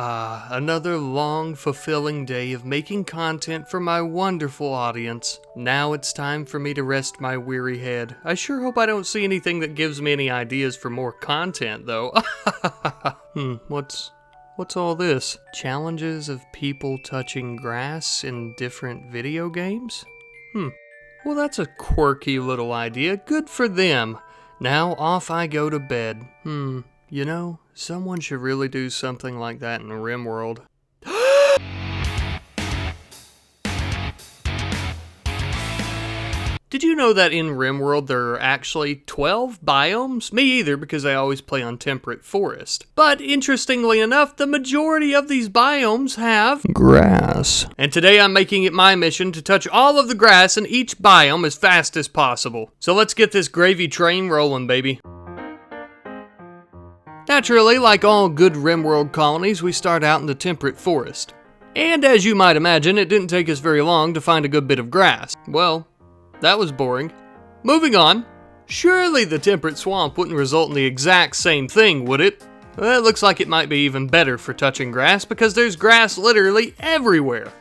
Another long, fulfilling day of making content for my wonderful audience. Now it's time for me to rest my weary head. I sure hope I don't see anything that gives me any ideas for more content, though. What's all this? Challenges of people touching grass in different video games? Well, that's a quirky little idea. Good for them. Now off I go to bed. You know, someone should really do something like that in RimWorld. Did you know that in RimWorld there are actually 12 biomes? Me either, because I always play on temperate forest. But interestingly enough, the majority of these biomes have grass. And today I'm making it my mission to touch all of the grass in each biome as fast as possible. So let's get this gravy train rolling, baby. Naturally, like all good RimWorld colonies, we start out in the temperate forest. And as you might imagine, it didn't take us very long to find a good bit of grass. Well, that was boring. Moving on. Surely the temperate swamp wouldn't result in the exact same thing, would it? Well, it looks like it might be even better for touching grass because there's grass literally everywhere.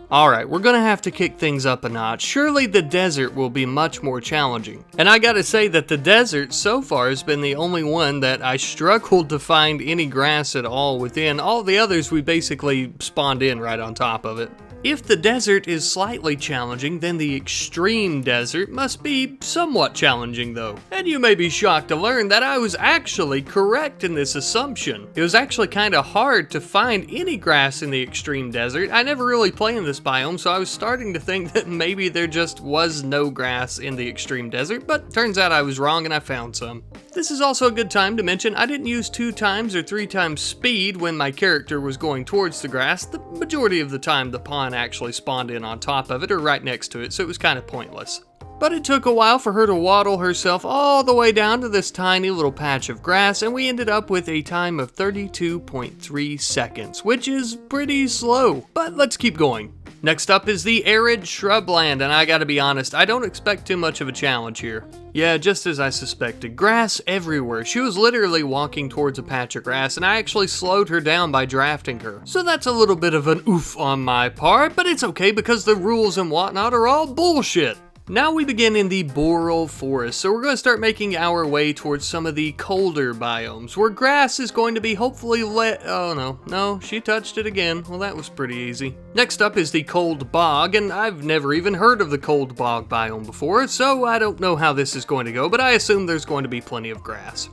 Alright, we're gonna have to kick things up a notch. Surely the desert will be much more challenging. And I gotta say that the desert so far has been the only one that I struggled to find any grass at all within. All the others we basically spawned in right on top of it. If the desert is slightly challenging, then the extreme desert must be somewhat challenging though. And you may be shocked to learn that I was actually correct in this assumption. It was actually kind of hard to find any grass in the extreme desert. I never really play in this biome, so I was starting to think that maybe there just was no grass in the extreme desert, but turns out I was wrong and I found some. This is also a good time to mention I didn't use 2 times or 3 times speed when my character was going towards the grass. The majority of the time the pond actually spawned in on top of it or right next to it, so it was kind of pointless. But it took a while for her to waddle herself all the way down to this tiny little patch of grass, and we ended up with a time of 32.3 seconds, which is pretty slow, but let's keep going. Next up is the ARID shrubland, and I gotta be honest, I don't expect too much of a challenge here. Yeah, just as I suspected, grass everywhere. She was literally walking towards a patch of grass, and I actually slowed her down by drafting her. So that's a little bit of an oof on my part, but it's okay because the rules and whatnot are all bullshit. Now we begin in the boreal forest, so we're going to start making our way towards some of the colder biomes, where grass is going to be hopefully oh no, she touched it again. Well, that was pretty easy. Next up is the cold bog, and I've never even heard of the cold bog biome before, so I don't know how this is going to go, but I assume there's going to be plenty of grass.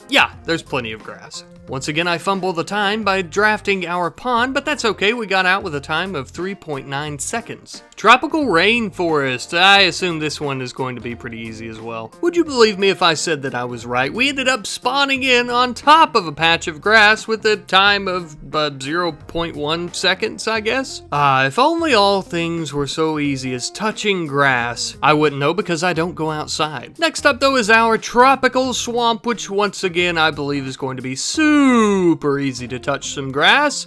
Yeah, there's plenty of grass. Once again, I fumble the time by drafting our pond, but that's okay, we got out with a time of 3.9 seconds. Tropical rainforest. I assume this one is going to be pretty easy as well. Would you believe me if I said that I was right? We ended up spawning in on top of a patch of grass with a time of 0.1 seconds, I guess? If only all things were so easy as touching grass. I wouldn't know because I don't go outside. Next up though is our tropical swamp, which once again I believe is going to be super easy to touch some grass.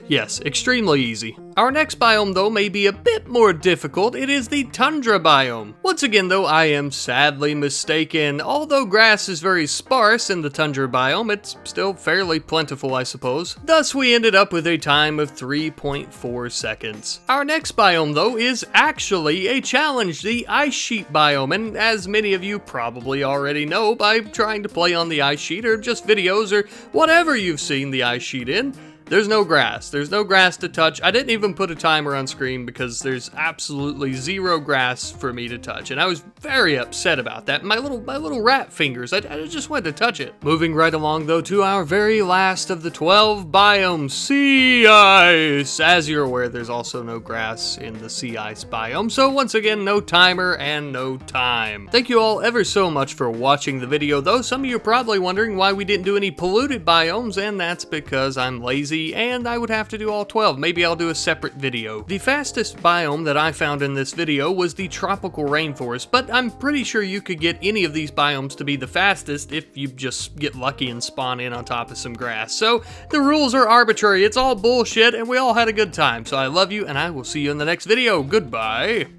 Yes, extremely easy. Our next biome though may be a bit more difficult. It is the tundra biome. Once again though, I am sadly mistaken. Although grass is very sparse in the tundra biome, it's still fairly plentiful, I suppose. Thus we ended up with a time of 3.4 seconds. Our next biome though is actually a challenge, the ice sheet biome, and as many of you probably already know by trying to play on the ice sheet or just videos or whatever you've seen the ice sheet in, there's no grass. There's no grass to touch. I didn't even put a timer on screen because there's absolutely zero grass for me to touch, and I was very upset about that. My little rat fingers, I just wanted to touch it. Moving right along though to our very last of the 12 biomes, sea ice. As you're aware, there's also no grass in the sea ice biome, so once again, no timer and no time. Thank you all ever so much for watching the video though. Some of you are probably wondering why we didn't do any polluted biomes, and that's because I'm lazy and I would have to do all 12. Maybe I'll do a separate video. The fastest biome that I found in this video was the tropical rainforest, but I'm pretty sure you could get any of these biomes to be the fastest if you just get lucky and spawn in on top of some grass. So the rules are arbitrary, it's all bullshit, and we all had a good time. So I love you, and I will see you in the next video. Goodbye.